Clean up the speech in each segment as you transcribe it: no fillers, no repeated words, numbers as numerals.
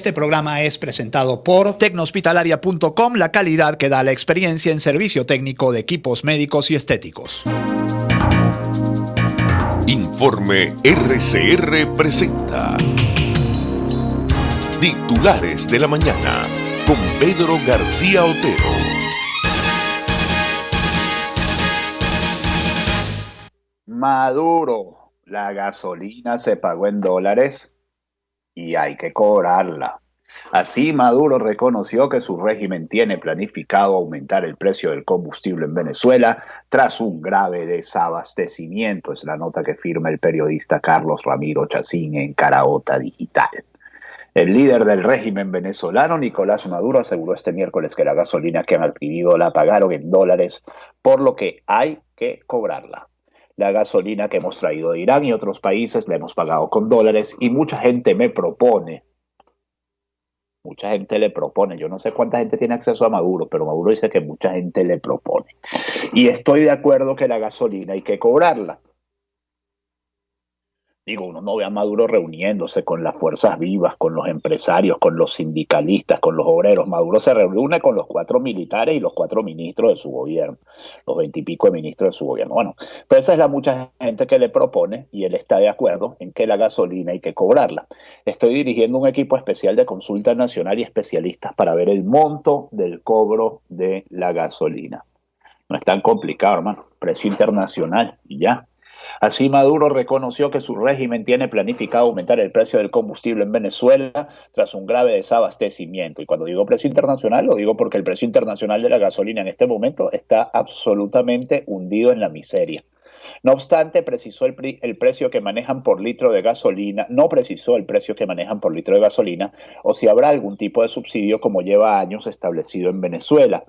Este programa es presentado por Tecnohospitalaria.com, la calidad que da la experiencia en servicio técnico de equipos médicos y estéticos. Informe RCR presenta Titulares de la Mañana con Pedro García Otero. Maduro, la gasolina se pagó en dólares y hay que cobrarla. Así, Maduro reconoció que su régimen tiene planificado aumentar el precio del combustible en Venezuela tras un grave desabastecimiento. Es la nota que firma el periodista Carlos Ramiro Chacín en Caraota Digital. El líder del régimen venezolano, Nicolás Maduro, aseguró este miércoles que la gasolina que han adquirido la pagaron en dólares, por lo que hay que cobrarla. La gasolina que hemos traído de Irán y otros países la hemos pagado con dólares y mucha gente le propone, yo no sé cuánta gente tiene acceso a Maduro, pero Maduro dice que mucha gente le propone. Y estoy de acuerdo que la gasolina hay que cobrarla. Digo, uno no ve a Maduro reuniéndose con las fuerzas vivas, con los empresarios, con los sindicalistas, con los obreros. Maduro se reúne con los 4 militares y los 4 ministros de su gobierno, los 20 y pico de ministros de su gobierno. Bueno, pero esa es la mucha gente que le propone y él está de acuerdo en que la gasolina hay que cobrarla. Estoy dirigiendo un equipo especial de consulta nacional y especialistas para ver el monto del cobro de la gasolina. No es tan complicado, hermano. Precio internacional y ya. Así, Maduro reconoció que su régimen tiene planificado aumentar el precio del combustible en Venezuela tras un grave desabastecimiento. Y cuando digo precio internacional, lo digo porque el precio internacional de la gasolina en este momento está absolutamente hundido en la miseria. No obstante, precisó el precio que manejan por litro de gasolina, no precisó el precio que manejan por litro de gasolina, o si habrá algún tipo de subsidio como lleva años establecido en Venezuela.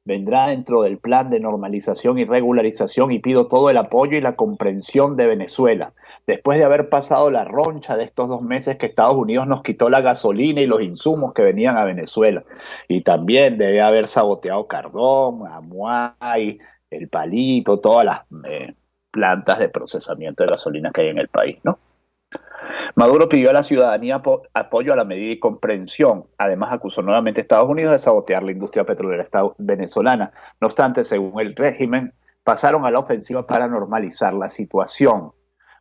Vendrá dentro del plan de normalización y regularización y pido todo el apoyo y la comprensión de Venezuela. Después de haber pasado la roncha de estos 2 meses que Estados Unidos nos quitó la gasolina y los insumos que venían a Venezuela. Y también debe haber saboteado Cardón, Amuay, El Palito, todas las plantas de procesamiento de gasolina que hay en el país, ¿no? Maduro pidió a la ciudadanía apoyo a la medida y comprensión. Además, acusó nuevamente a Estados Unidos de sabotear la industria petrolera venezolana. No obstante, según el régimen, pasaron a la ofensiva para normalizar la situación.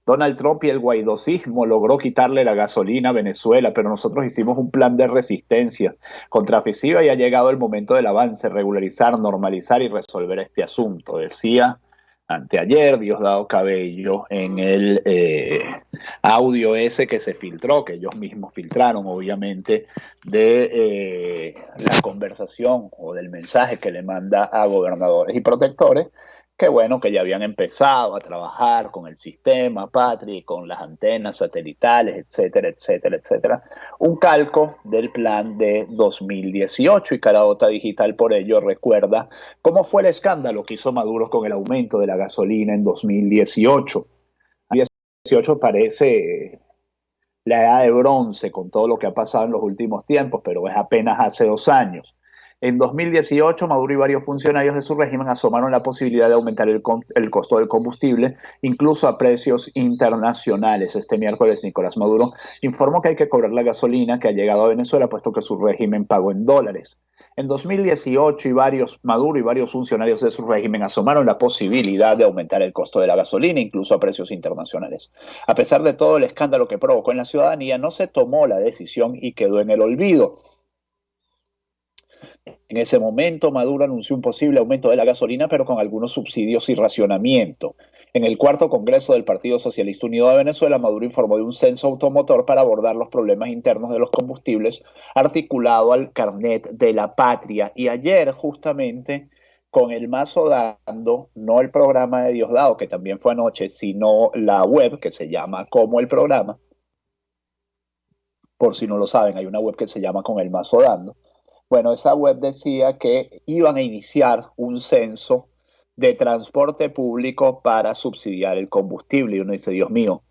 Donald Trump y el guaidosismo logró quitarle la gasolina a Venezuela, pero nosotros hicimos un plan de resistencia contraofensiva y ha llegado el momento del avance, regularizar, normalizar y resolver este asunto, decía anteayer Diosdado Cabello en el audio ese que se filtró, que ellos mismos filtraron, obviamente, de la conversación o del mensaje que le manda a gobernadores y protectores, que bueno, que ya habían empezado a trabajar con el sistema Patria y con las antenas satelitales, etcétera, etcétera, etcétera. Un calco del plan de 2018 y Caraota Digital por ello recuerda cómo fue el escándalo que hizo Maduro con el aumento de la gasolina en 2018. 2018 parece la edad de bronce con todo lo que ha pasado en los últimos tiempos, pero es apenas hace 2 años. En 2018, Maduro y varios funcionarios de su régimen asomaron la posibilidad de aumentar el costo del combustible, incluso a precios internacionales. Este miércoles, Nicolás Maduro informó que hay que cobrar la gasolina que ha llegado a Venezuela, puesto que su régimen pagó en dólares. En 2018, Maduro y varios funcionarios de su régimen asomaron la posibilidad de aumentar el costo de la gasolina, incluso a precios internacionales. A pesar de todo el escándalo que provocó en la ciudadanía, no se tomó la decisión y quedó en el olvido. En ese momento, Maduro anunció un posible aumento de la gasolina, pero con algunos subsidios y racionamiento. En el 4º Congreso del Partido Socialista Unido de Venezuela, Maduro informó de un censo automotor para abordar los problemas internos de los combustibles, articulado al carnet de la patria. Y ayer, justamente, con el mazo dando, no el programa de Diosdado, que también fue anoche, sino la web, que se llama como el programa. Por si no lo saben, hay una web que se llama Con el mazo dando. Bueno, esa web decía que iban a iniciar un censo de transporte público para subsidiar el combustible. Y uno dice, Dios mío,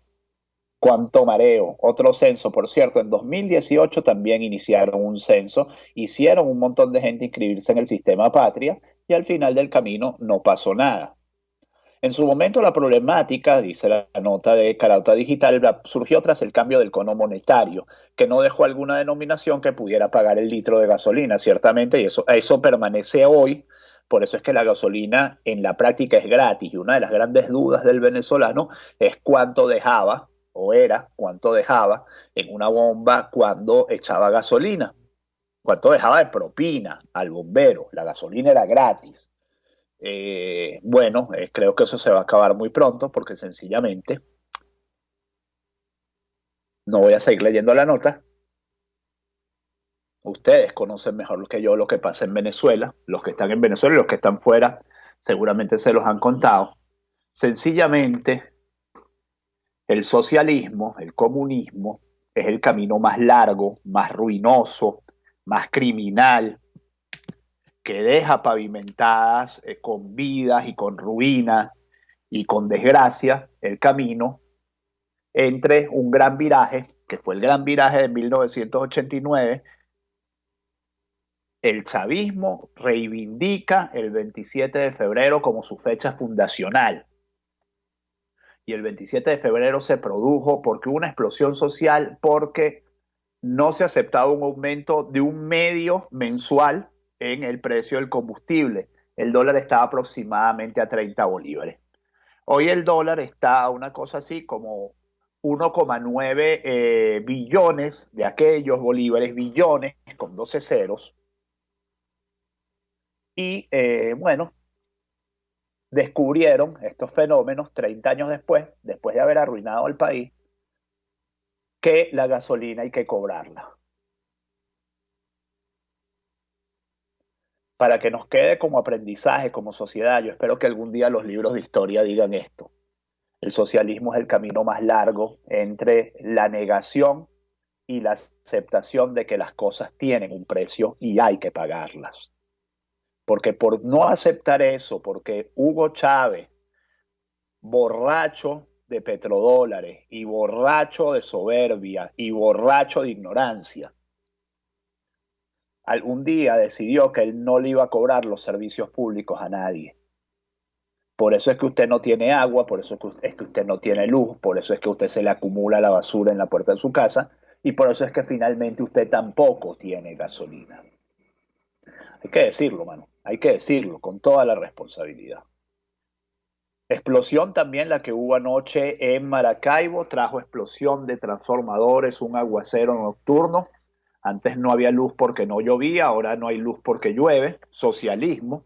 cuánto mareo. Otro censo, por cierto, en 2018 también iniciaron un censo, hicieron un montón de gente inscribirse en el sistema Patria y al final del camino no pasó nada. En su momento la problemática, dice la nota de Carauta Digital, surgió tras el cambio del cono monetario, que no dejó alguna denominación que pudiera pagar el litro de gasolina, ciertamente, y eso permanece hoy. Por eso es que la gasolina en la práctica es gratis, y una de las grandes dudas del venezolano es cuánto dejaba, o era cuánto dejaba en una bomba cuando echaba gasolina, cuánto dejaba de propina al bombero. La gasolina era gratis. Bueno, creo que eso se va a acabar muy pronto porque sencillamente no voy a seguir leyendo la nota. Ustedes conocen mejor que yo lo que pasa en Venezuela. Los que están en Venezuela y los que están fuera seguramente se los han contado. Sencillamente, el socialismo, el comunismo, es el camino más largo, más ruinoso, más criminal, que deja pavimentadas con vidas y con ruina y con desgracia el camino entre un gran viraje, que fue el gran viraje de 1989. El chavismo reivindica el 27 de febrero como su fecha fundacional. Y el 27 de febrero se produjo porque hubo una explosión social, porque no se aceptaba un aumento de un medio mensual en el precio del combustible. El dólar estaba aproximadamente a 30 bolívares. Hoy el dólar está a una cosa así como 1,9 billones de aquellos bolívares, billones con 12 ceros. Y bueno, descubrieron estos fenómenos 30 años después de haber arruinado el país, que la gasolina hay que cobrarla. Para que nos quede como aprendizaje, como sociedad, yo espero que algún día los libros de historia digan esto. El socialismo es el camino más largo entre la negación y la aceptación de que las cosas tienen un precio y hay que pagarlas. Porque por no aceptar eso, porque Hugo Chávez, borracho de petrodólares y borracho de soberbia y borracho de ignorancia, algún día decidió que él no le iba a cobrar los servicios públicos a nadie. Por eso es que usted no tiene agua, por eso es que usted no tiene luz, por eso es que usted se le acumula la basura en la puerta de su casa, y por eso es que finalmente usted tampoco tiene gasolina. Hay que decirlo, mano, hay que decirlo con toda la responsabilidad. Explosión también la que hubo anoche en Maracaibo, trajo explosión de transformadores, un aguacero nocturno. Antes no había luz porque no llovía, ahora no hay luz porque llueve. Socialismo.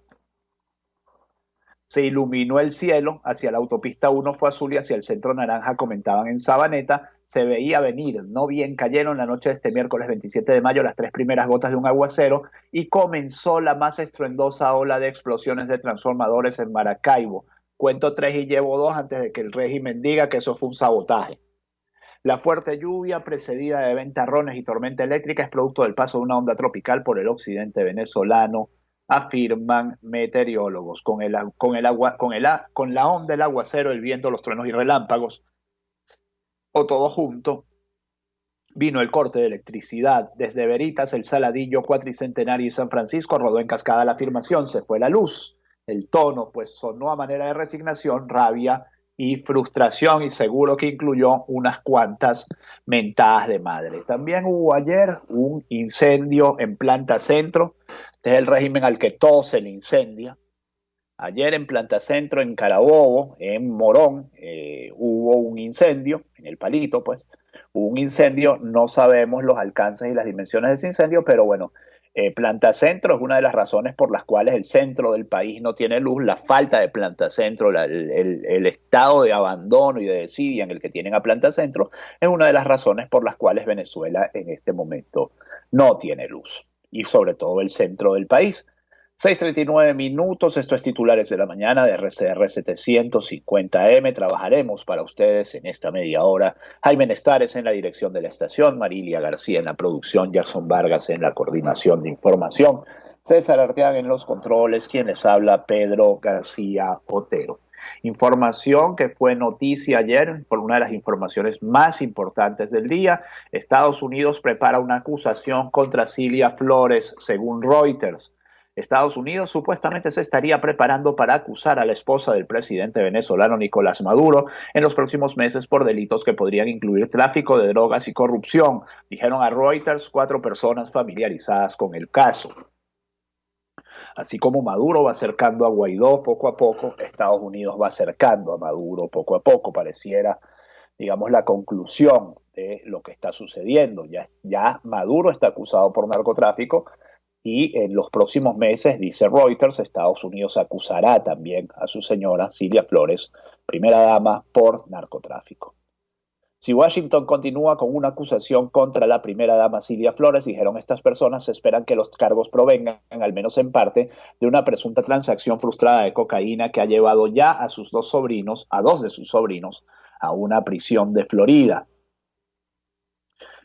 Se iluminó el cielo, hacia la autopista 1 fue azul y hacia el centro naranja, comentaban en Sabaneta. Se veía venir, no bien cayeron la noche de este miércoles 27 de mayo las 3 primeras gotas de un aguacero y comenzó la más estruendosa ola de explosiones de transformadores en Maracaibo. Cuento 3 y llevo 2 antes de que el régimen diga que eso fue un sabotaje. La fuerte lluvia, precedida de ventarrones y tormenta eléctrica, es producto del paso de una onda tropical por el occidente venezolano, afirman meteorólogos. Con la onda, el aguacero, el viento, los truenos y relámpagos, o todo junto, vino el corte de electricidad. Desde Veritas, El Saladillo, Cuatricentenario y San Francisco rodó en cascada la afirmación: se fue la luz. El tono, pues, sonó a manera de resignación, rabia y frustración, y seguro que incluyó unas cuantas mentadas de madre. También hubo ayer un incendio en Planta Centro. Este es el régimen al que todo se le incendia. Ayer en Planta Centro, en Carabobo, en Morón, hubo un incendio, en el Palito, pues, hubo un incendio. No sabemos los alcances y las dimensiones de ese incendio, pero bueno, Planta Centro es una de las razones por las cuales el centro del país no tiene luz. La falta de Planta Centro, el estado de abandono y de desidia en el que tienen a Planta Centro, es una de las razones por las cuales Venezuela en este momento no tiene luz, y sobre todo el centro del país. 6:39 minutos, esto es Titulares de la Mañana de RCR 750M. Trabajaremos para ustedes en esta media hora. Jaime Nestares en la dirección de la estación, Marilia García en la producción, Jackson Vargas en la coordinación de información, César Arteaga en los controles, quien les habla, Pedro García Otero. Información que fue noticia ayer, por una de las informaciones más importantes del día. Estados Unidos prepara una acusación contra Cilia Flores, según Reuters. Estados Unidos supuestamente se estaría preparando para acusar a la esposa del presidente venezolano Nicolás Maduro en los próximos meses por delitos que podrían incluir tráfico de drogas y corrupción, dijeron a Reuters 4 personas familiarizadas con el caso. Así como Maduro va acercando a Guaidó poco a poco, Estados Unidos va acercando a Maduro poco a poco, pareciera, digamos, la conclusión de lo que está sucediendo. Ya Maduro está acusado por narcotráfico y en los próximos meses, dice Reuters, Estados Unidos acusará también a su señora Cilia Flores, primera dama, por narcotráfico. Si Washington continúa con una acusación contra la primera dama Cilia Flores, dijeron estas personas, se esperan que los cargos provengan, al menos en parte, de una presunta transacción frustrada de cocaína que ha llevado ya a sus dos de sus sobrinos, a una prisión de Florida.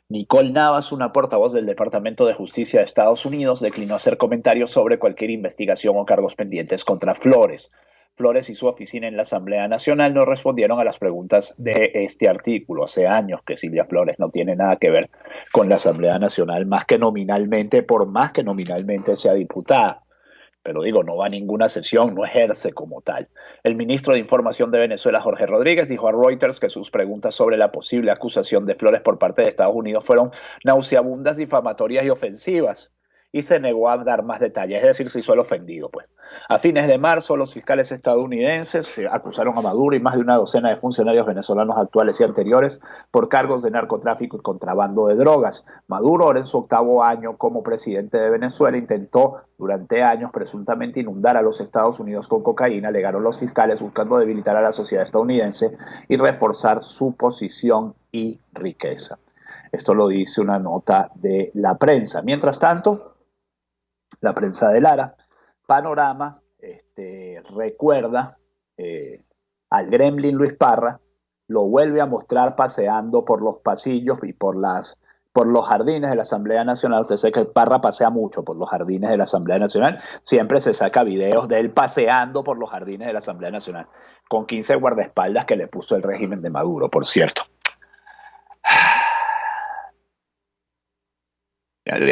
Nicole Navas, una portavoz del Departamento de Justicia de Estados Unidos, declinó hacer comentarios sobre cualquier investigación o cargos pendientes contra Flores. Flores y su oficina en la Asamblea Nacional no respondieron a las preguntas de este artículo. Hace años que Cilia Flores no tiene nada que ver con la Asamblea Nacional, por más que nominalmente sea diputada. Pero digo, no va a ninguna sesión, no ejerce como tal. El ministro de Información de Venezuela, Jorge Rodríguez, dijo a Reuters que sus preguntas sobre la posible acusación de Flores por parte de Estados Unidos fueron nauseabundas, difamatorias y ofensivas. Y se negó a dar más detalles, es decir, se hizo el ofendido, pues. A fines de marzo, los fiscales estadounidenses acusaron a Maduro y más de una docena de funcionarios venezolanos actuales y anteriores por cargos de narcotráfico y contrabando de drogas. Maduro, ahora en su 8º año como presidente de Venezuela, intentó durante años presuntamente inundar a los Estados Unidos con cocaína, alegaron los fiscales, buscando debilitar a la sociedad estadounidense y reforzar su posición y riqueza. Esto lo dice una nota de la prensa. Mientras tanto, la prensa de Lara, Panorama, recuerda al gremlin Luis Parra, lo vuelve a mostrar paseando por los pasillos y por los jardines de la Asamblea Nacional. Usted sabe que Parra pasea mucho por los jardines de la Asamblea Nacional. Siempre se saca videos de él paseando por los jardines de la Asamblea Nacional, con 15 guardaespaldas que le puso el régimen de Maduro, por cierto.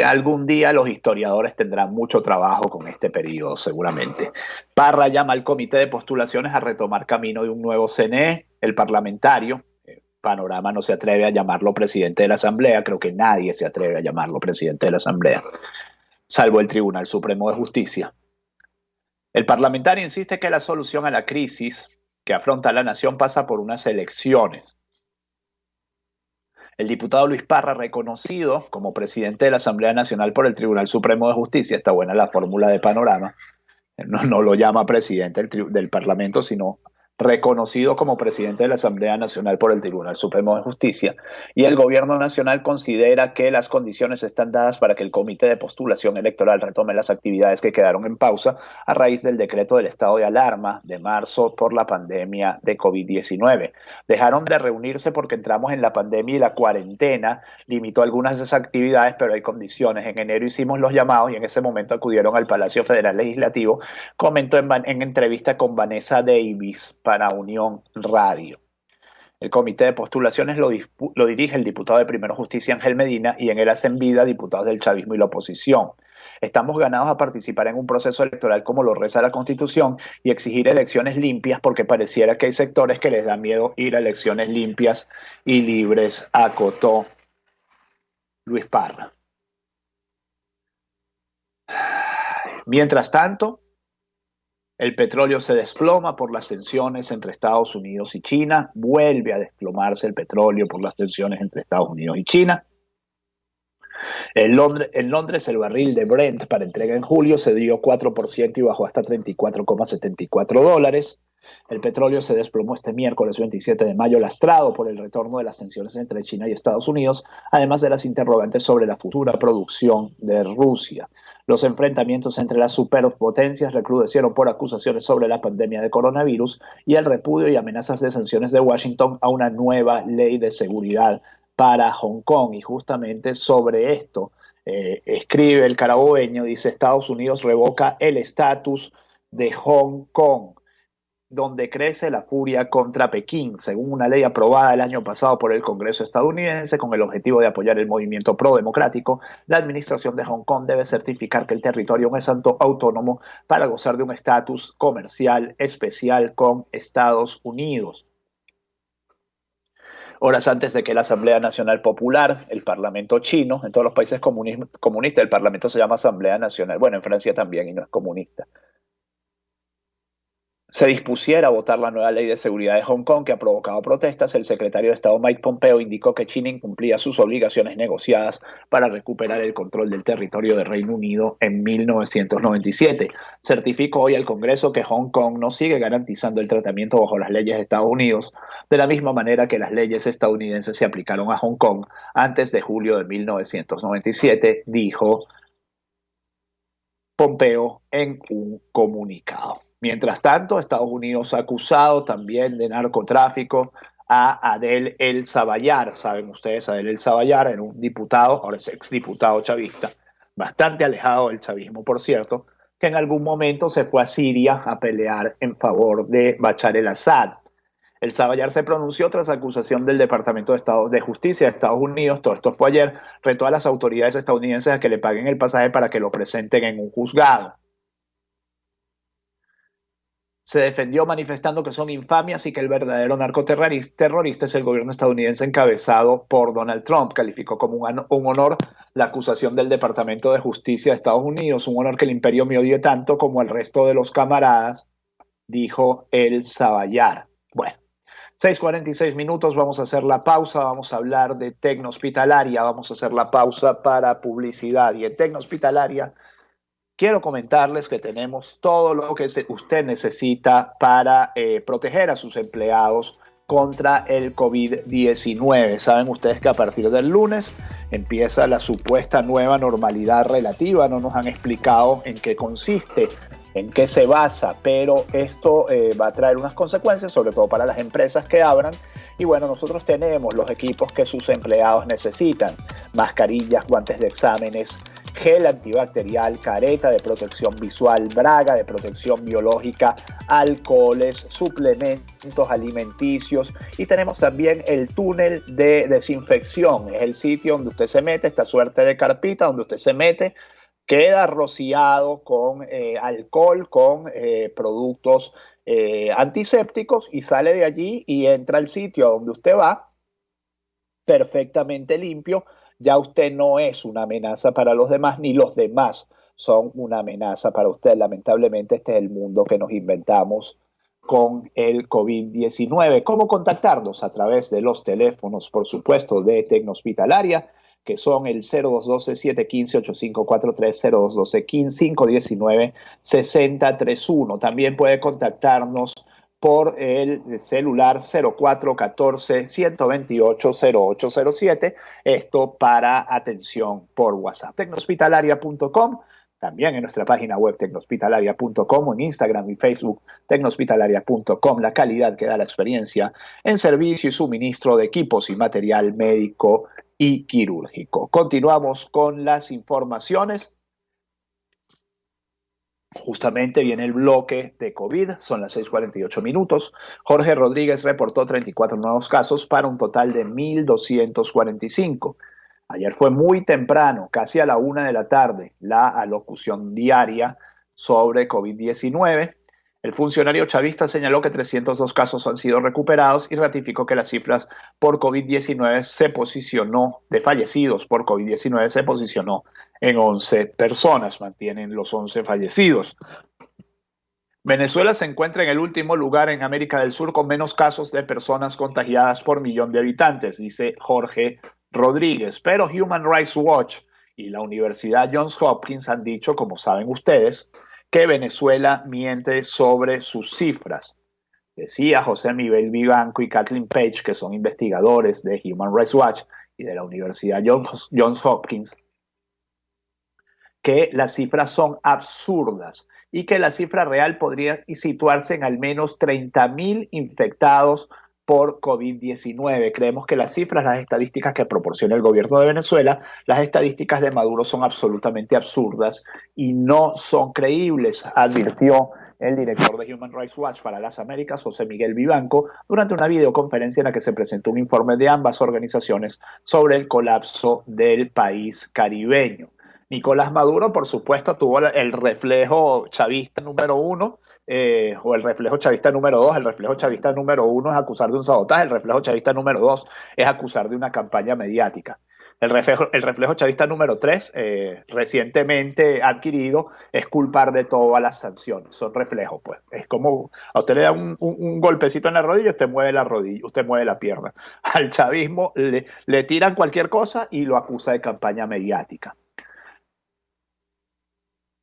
Algún día los historiadores tendrán mucho trabajo con este periodo, seguramente. Parra llama al comité de postulaciones a retomar camino de un nuevo CNE, el parlamentario. Panorama no se atreve a llamarlo presidente de la Asamblea, creo que nadie se atreve a llamarlo presidente de la Asamblea, salvo el Tribunal Supremo de Justicia. El parlamentario insiste que la solución a la crisis que afronta la nación pasa por unas elecciones. El diputado Luis Parra, reconocido como presidente de la Asamblea Nacional por el Tribunal Supremo de Justicia, está buena la fórmula de Panorama, no lo llama presidente del Parlamento, sino reconocido como presidente de la Asamblea Nacional por el Tribunal Supremo de Justicia, y el gobierno nacional considera que las condiciones están dadas para que el Comité de Postulación Electoral retome las actividades que quedaron en pausa a raíz del decreto del estado de alarma de marzo por la pandemia de COVID-19. Dejaron de reunirse porque entramos en la pandemia y la cuarentena limitó algunas de esas actividades, pero hay condiciones. En enero hicimos los llamados y en ese momento acudieron al Palacio Federal Legislativo, comentó en entrevista con Vanessa Davis para Unión Radio. El comité de postulaciones lo dirige el diputado de Primero Justicia, Ángel Medina, y en él hacen vida diputados del chavismo y la oposición. Estamos ganados a participar en un proceso electoral como lo reza la Constitución y exigir elecciones limpias, porque pareciera que hay sectores que les da miedo ir a elecciones limpias y libres, acotó Luis Parra. Mientras tanto, el petróleo se desploma por las tensiones entre Estados Unidos y China. Vuelve a desplomarse el petróleo por las tensiones entre Estados Unidos y China. En Londres, el barril de Brent para entrega en julio se dio 4% y bajó hasta $34,74. El petróleo se desplomó este miércoles 27 de mayo, lastrado por el retorno de las tensiones entre China y Estados Unidos, además de las interrogantes sobre la futura producción de Rusia. Los enfrentamientos entre las superpotencias recrudecieron por acusaciones sobre la pandemia de coronavirus y el repudio y amenazas de sanciones de Washington a una nueva ley de seguridad para Hong Kong. Y justamente sobre esto escribe el carabobeño, dice: Estados Unidos revoca el estatus de Hong Kong. donde crece la furia contra Pekín, según una ley aprobada el año pasado por el Congreso estadounidense con el objetivo de apoyar el movimiento pro-democrático. La administración de Hong Kong debe certificar que el territorio es autónomo para gozar de un estatus comercial especial con Estados Unidos. Horas antes de que la Asamblea Nacional Popular, el Parlamento chino, en todos los países comunistas el Parlamento se llama Asamblea Nacional, bueno, en Francia también y no es comunista, se dispusiera a votar la nueva ley de seguridad de Hong Kong que ha provocado protestas, el secretario de Estado Mike Pompeo indicó que China incumplía sus obligaciones negociadas para recuperar el control del territorio del Reino Unido en 1997. Certificó hoy al Congreso que Hong Kong no sigue garantizando el tratamiento bajo las leyes de Estados Unidos, de la misma manera que las leyes estadounidenses se aplicaron a Hong Kong antes de julio de 1997, dijo Pompeo en un comunicado. Mientras tanto, Estados Unidos ha acusado también de narcotráfico a Adel El Zabayar. Saben ustedes, Adel El Zabayar era un diputado, ahora es exdiputado chavista, bastante alejado del chavismo, por cierto, que en algún momento se fue a Siria a pelear en favor de Bashar el-Assad. El Zabayar se pronunció tras acusación del Departamento de Justicia de Estados Unidos, todo esto fue ayer, retó a las autoridades estadounidenses a que le paguen el pasaje para que lo presenten en un juzgado. Se defendió manifestando que son infamias y que el verdadero narcoterrorista es el gobierno estadounidense encabezado por Donald Trump. Calificó como un honor la acusación del Departamento de Justicia de Estados Unidos, un honor que el imperio me odie tanto como el resto de los camaradas, dijo el Zabayar. Bueno, 6:46 minutos, vamos a hacer la pausa, vamos a hablar de Tecno Hospitalaria, vamos a hacer la pausa para publicidad. Y en Tecno Hospitalaria quiero comentarles que tenemos todo lo que usted necesita para proteger a sus empleados contra el COVID-19. Saben ustedes que a partir del lunes empieza la supuesta nueva normalidad relativa. No nos han explicado en qué consiste, en qué se basa, pero esto va a traer unas consecuencias, sobre todo para las empresas que abran. Y bueno, nosotros tenemos los equipos que sus empleados necesitan: mascarillas, guantes de exámenes, gel antibacterial, careta de protección visual, braga de protección biológica, alcoholes, suplementos alimenticios, y tenemos también el túnel de desinfección. Es el sitio donde usted se mete, esta suerte de carpita donde usted se mete, queda rociado con alcohol, con productos antisépticos, y sale de allí y entra al sitio a donde usted va perfectamente limpio. Ya usted no es una amenaza para los demás, ni los demás son una amenaza para usted. Lamentablemente, este es el mundo que nos inventamos con el COVID-19. ¿Cómo contactarnos? A través de los teléfonos, por supuesto, de Tecno Hospitalaria, que son el 0212-715-8543, 0212-519-6031. También puede contactarnos por el celular 0414-128-0807, esto para atención por WhatsApp. Tecnohospitalaria.com, también en nuestra página web tecnohospitalaria.com, o en Instagram y Facebook tecnohospitalaria.com, la calidad que da la experiencia en servicio y suministro de equipos y material médico y quirúrgico. Continuamos con las informaciones. Justamente viene el bloque de COVID, son las 6:48 minutos. Jorge Rodríguez reportó 34 nuevos casos para un total de 1.245. Ayer fue muy temprano, casi a la 1 de la tarde, la alocución diaria sobre COVID-19. El funcionario chavista señaló que 302 casos han sido recuperados y ratificó que las cifras por COVID-19 de fallecidos por COVID-19 se posicionó en 11 personas, mantienen los 11 fallecidos. Venezuela se encuentra en el último lugar en América del Sur con menos casos de personas contagiadas por millón de habitantes, dice Jorge Rodríguez. Pero Human Rights Watch y la Universidad Johns Hopkins han dicho, como saben ustedes, que Venezuela miente sobre sus cifras. Decía José Miguel Vivanco y Kathleen Page, que son investigadores de Human Rights Watch y de la Universidad Johns Hopkins, que las cifras son absurdas y que la cifra real podría situarse en al menos 30.000 infectados por COVID-19. Creemos que las cifras, las estadísticas que proporciona el gobierno de Venezuela, las estadísticas de Maduro son absolutamente absurdas y no son creíbles, advirtió el director de Human Rights Watch para las Américas, José Miguel Vivanco, durante una videoconferencia en la que se presentó un informe de ambas organizaciones sobre el colapso del país caribeño. Nicolás Maduro, por supuesto, tuvo el reflejo chavista número uno, o el reflejo chavista número dos. El reflejo chavista número uno es acusar de un sabotaje, el reflejo chavista número dos es acusar de una campaña mediática. El reflejo chavista número 3, recientemente adquirido, es culpar de todas las sanciones. Son reflejos, pues. Es como a usted le da un golpecito en la rodilla, usted mueve la rodilla, usted mueve la pierna. Al chavismo le tiran cualquier cosa y lo acusa de campaña mediática.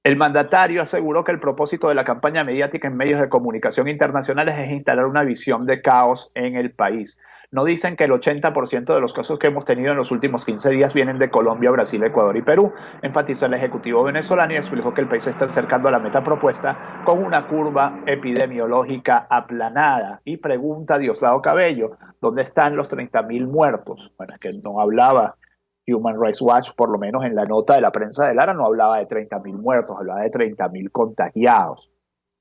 El mandatario aseguró que el propósito de la campaña mediática en medios de comunicación internacionales es instalar una visión de caos en el país. No dicen que el 80% de los casos que hemos tenido en los últimos 15 días vienen de Colombia, Brasil, Ecuador y Perú, enfatizó el ejecutivo venezolano y explicó que el país se está acercando a la meta propuesta con una curva epidemiológica aplanada. Y pregunta a Diosdado Cabello, ¿dónde están los 30.000 muertos? Bueno, es que no hablaba Human Rights Watch, por lo menos en la nota de la prensa de Lara, no hablaba de 30.000 muertos, hablaba de 30.000 contagiados.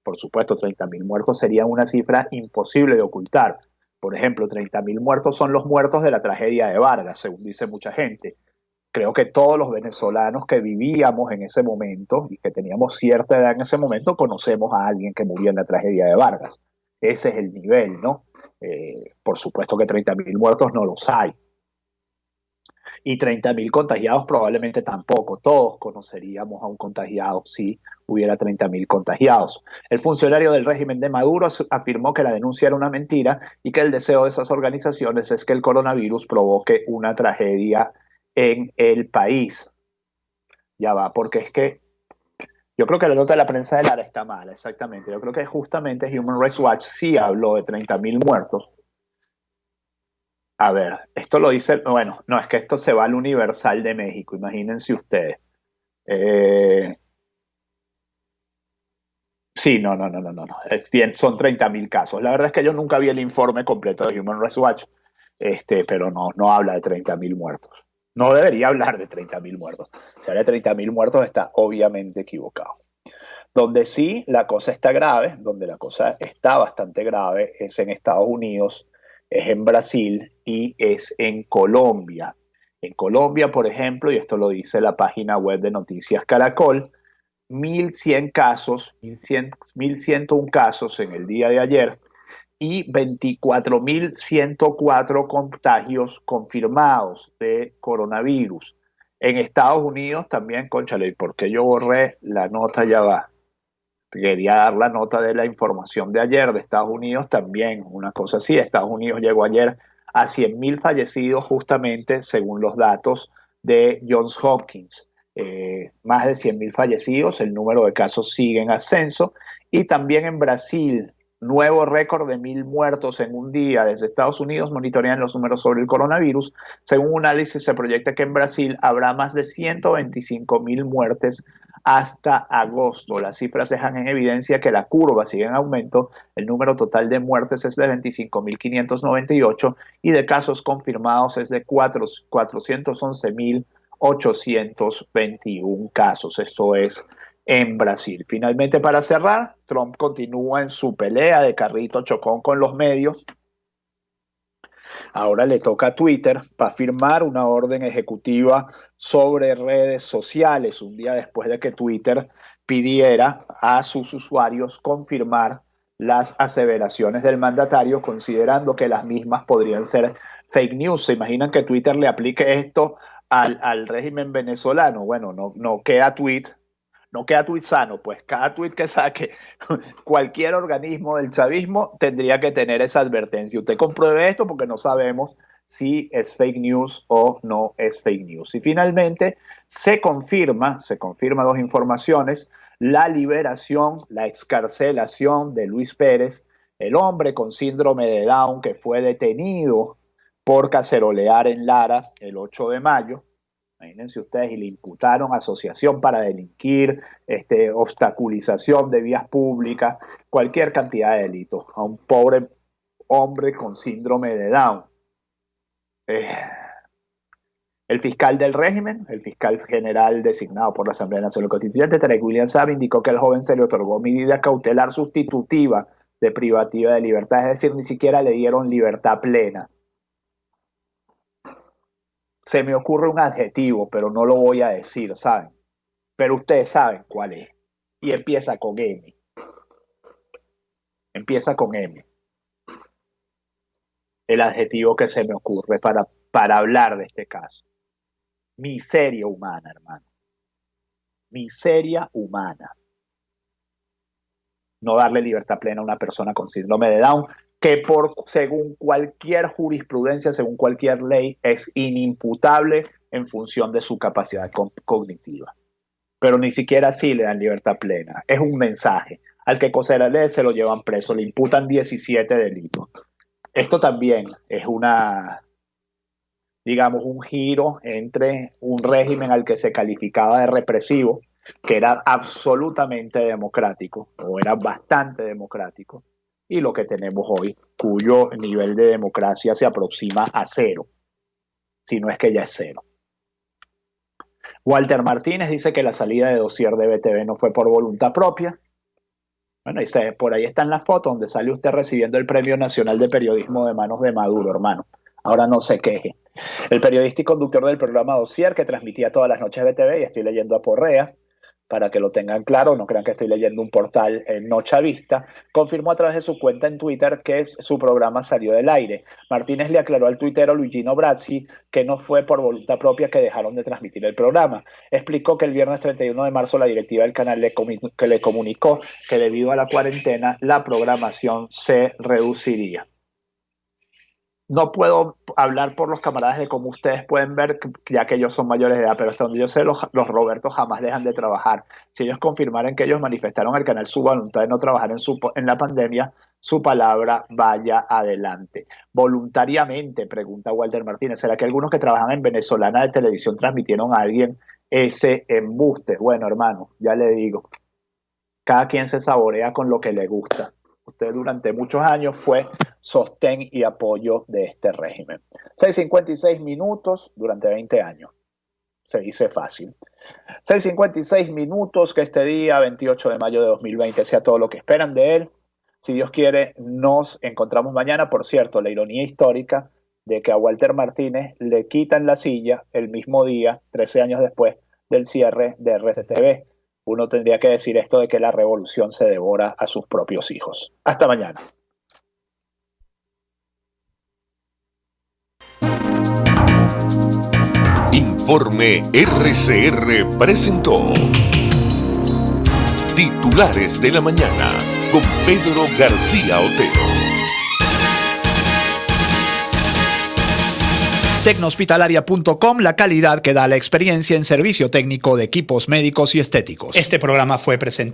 Por supuesto, 30.000 muertos sería una cifra imposible de ocultar. Por ejemplo, 30.000 muertos son los muertos de la tragedia de Vargas, según dice mucha gente. Creo que todos los venezolanos que vivíamos en ese momento y que teníamos cierta edad en ese momento conocemos a alguien que murió en la tragedia de Vargas. Ese es el nivel, ¿no? Por supuesto que 30.000 muertos no los hay. Y 30.000 contagiados probablemente tampoco. Todos conoceríamos a un contagiado si hubiera 30.000 contagiados. El funcionario del régimen de Maduro afirmó que la denuncia era una mentira y que el deseo de esas organizaciones es que el coronavirus provoque una tragedia en el país. Ya va, porque es que yo creo que la nota de la prensa de Lara está mala, exactamente. Yo creo que justamente Human Rights Watch sí habló de 30.000 muertos. A ver, esto lo dice, bueno, no, es que esto se va al Universal de México, imagínense ustedes. Eh, sí, no. Son 30.000 casos. La verdad es que yo nunca vi el informe completo de Human Rights Watch, pero no habla de 30.000 muertos. No debería hablar de 30.000 muertos. Si habla de 30.000 muertos está obviamente equivocado. Donde sí la cosa está grave, donde la cosa está bastante grave, es en Estados Unidos, es en Brasil y es en Colombia. En Colombia, por ejemplo, y esto lo dice la página web de Noticias Caracol, 1.100 casos, 1.101 casos en el día de ayer y 24.104 contagios confirmados de coronavirus. En Estados Unidos también, cónchale, ¿por qué yo borré la nota? Ya va. Quería dar la nota de la información de ayer de Estados Unidos también, una cosa así. Estados Unidos llegó ayer a 100.000 fallecidos justamente según los datos de Johns Hopkins. Más de 100.000 fallecidos, el número de casos sigue en ascenso. Y también en Brasil, nuevo récord de 1.000 muertos en un día. Desde Estados Unidos monitorean los números sobre el coronavirus. Según un análisis, se proyecta que en Brasil habrá más de 125.000 muertes hasta agosto. Las cifras dejan en evidencia que la curva sigue en aumento. El número total de muertes es de 25.598 y de casos confirmados es de 411.821 casos. Esto es en Brasil. Finalmente, para cerrar, Trump continúa en su pelea de carrito chocón con los medios. Ahora le toca a Twitter para firmar una orden ejecutiva sobre redes sociales, un día después de que Twitter pidiera a sus usuarios confirmar las aseveraciones del mandatario, considerando que las mismas podrían ser fake news. ¿Se imaginan que Twitter le aplique esto al régimen venezolano? Bueno, no queda tweet. No queda tuit sano, pues cada tuit que saque cualquier organismo del chavismo tendría que tener esa advertencia. Usted compruebe esto porque no sabemos si es fake news o no es fake news. Y finalmente se confirma dos informaciones: la liberación, la excarcelación de Luis Pérez, el hombre con síndrome de Down que fue detenido por cacerolear en Lara el 8 de mayo. Imagínense ustedes, y le imputaron asociación para delinquir, obstaculización de vías públicas, cualquier cantidad de delitos a un pobre hombre con síndrome de Down. El fiscal del régimen, el fiscal general designado por la Asamblea Nacional Constituyente, Tarek William Saab, indicó que al joven se le otorgó medida cautelar sustitutiva de privativa de libertad, es decir, ni siquiera le dieron libertad plena. Se me ocurre un adjetivo, pero no lo voy a decir, ¿saben? Pero ustedes saben cuál es. Y empieza con M. Empieza con M. El adjetivo que se me ocurre para hablar de este caso. Miseria humana, hermano. Miseria humana. No darle libertad plena a una persona con síndrome de Down, que según cualquier jurisprudencia, según cualquier ley, es inimputable en función de su capacidad cognitiva. Pero ni siquiera así le dan libertad plena. Es un mensaje. Al que cose la ley se lo llevan preso, le imputan 17 delitos. Esto también es digamos, un giro entre un régimen al que se calificaba de represivo, que era absolutamente democrático, o era bastante democrático, y lo que tenemos hoy, cuyo nivel de democracia se aproxima a cero, si no es que ya es cero. Walter Martínez dice que la salida de dossier de BTV no fue por voluntad propia. Bueno, por ahí están las fotos donde sale usted recibiendo el Premio Nacional de Periodismo de manos de Maduro, hermano. Ahora no se queje. El periodista y conductor del programa Dossier, que transmitía todas las noches BTV, y estoy leyendo a Porrea, para que lo tengan claro, no crean que estoy leyendo un portal no chavista, confirmó a través de su cuenta en Twitter que su programa salió del aire. Martínez le aclaró al tuitero Luigino Brazzi que no fue por voluntad propia que dejaron de transmitir el programa. Explicó que el viernes 31 de marzo la directiva del canal le comunicó que debido a la cuarentena la programación se reduciría. No puedo hablar por los camaradas de cómo ustedes pueden ver, ya que ellos son mayores de edad, pero hasta donde yo sé, los Robertos jamás dejan de trabajar. Si ellos confirmaran que ellos manifestaron al canal su voluntad de no trabajar en la pandemia, su palabra vaya adelante. Voluntariamente, pregunta Walter Martínez, ¿será que algunos que trabajan en Venezolana de Televisión transmitieron a alguien ese embuste? Bueno, hermano, ya le digo, cada quien se saborea con lo que le gusta. Usted durante muchos años fue sostén y apoyo de este régimen. 6:56 minutos durante 20 años. Se dice fácil. 6:56 minutos, que este día, 28 de mayo de 2020, sea todo lo que esperan de él. Si Dios quiere, nos encontramos mañana. Por cierto, la ironía histórica de que a Walter Martínez le quitan la silla el mismo día, 13 años después del cierre de RCTV. Uno tendría que decir esto de que la revolución se devora a sus propios hijos. Hasta mañana. Informe RCR presentó Titulares de la Mañana con Pedro García Otero. Tecnohospitalaria.com, la calidad que da la experiencia en servicio técnico de equipos médicos y estéticos. Este programa fue presentado